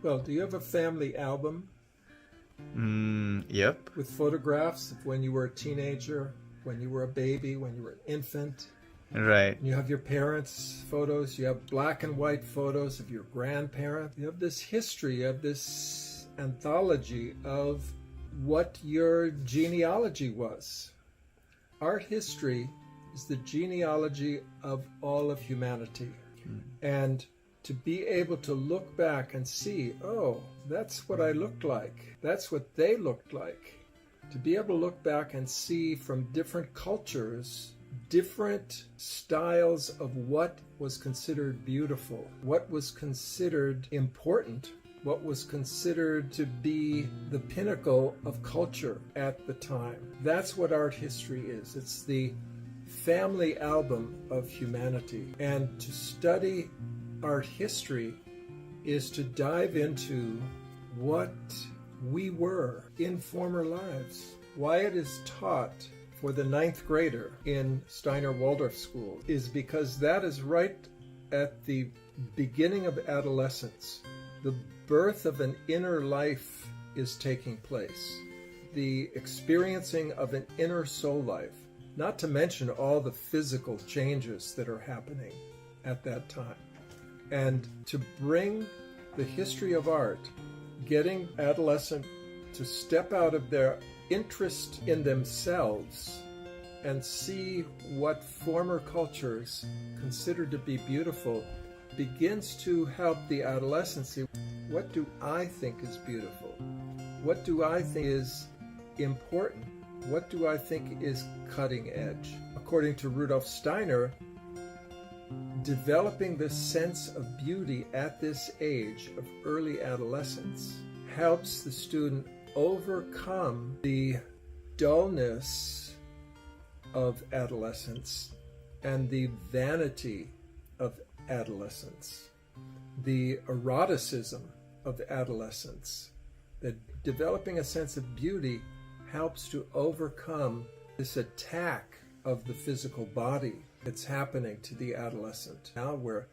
Well, do you have a family album Yep. with photographs of when you were a teenager, when you were a baby, when you were an infant? Right. And you have your parents' photos, you have black and white photos of your grandparents. You have this history, you have this anthology of what your genealogy was. Art history is the genealogy of all of humanity. And to be able to look back and see, oh, that's what I looked like. That's what they looked like. To be able to look back and see from different cultures, different styles of what was considered beautiful, what was considered important, what was considered to be the pinnacle of culture at the time. That's what art history is. It's the family album of humanity. And to study art history is to dive into what we were in former lives. Why it is taught for the 9th grader in Steiner Waldorf School is because that is right at the beginning of adolescence. The birth of an inner life is taking place. The experiencing of an inner soul life, not to mention all the physical changes that are happening at that time. And to bring the history of art, getting adolescent to step out of their interest in themselves and see what former cultures considered to be beautiful begins to help the adolescent see, what do I think is beautiful? What do I think is important? What do I think is cutting edge? According to Rudolf Steiner, developing this sense of beauty at this age of early adolescence helps the student overcome the dullness of adolescence and the vanity of adolescence, the eroticism of adolescence. That developing a sense of beauty helps to overcome this attack of the physical body that's happening to the adolescent now, where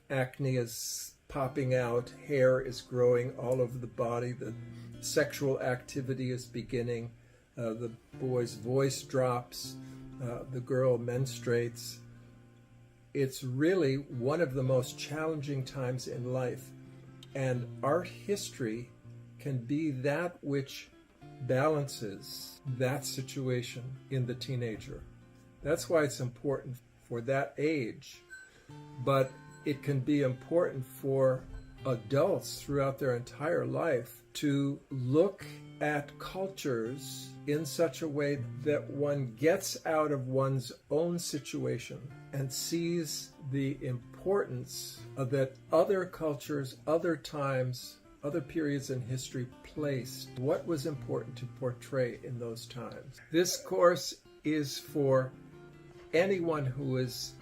acne is popping out, hair is growing all over the body, the sexual activity is beginning, the boy's voice drops, the girl menstruates. It's really one of the most challenging times in life, and art history can be that which balances that situation in the teenager. That's why it's important for that age, but it can be important for adults throughout their entire life to look at cultures in such a way that one gets out of one's own situation and sees the importance of that other cultures, other times, other periods in history placed what was important to portray in those times. This course is for anyone who is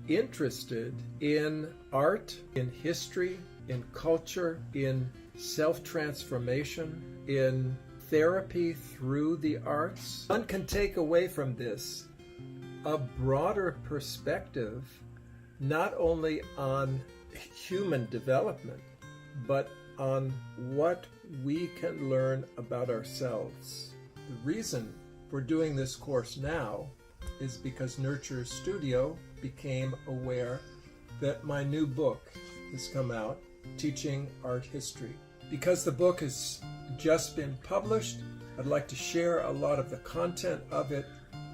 interested in art, in history, in culture, in self-transformation, in therapy through the arts. One can take away from this a broader perspective, not only on human development, but on what we can learn about ourselves. The reason for doing this course now is because Nurture Studio became aware that my new book has come out, Teaching Art History. Because the book has just been published, I'd like to share a lot of the content of it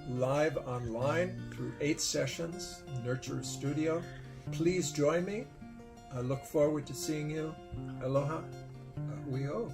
live online through 8 sessions, Nurture Studio. Please join me. I look forward to seeing you. Aloha. Ahuio.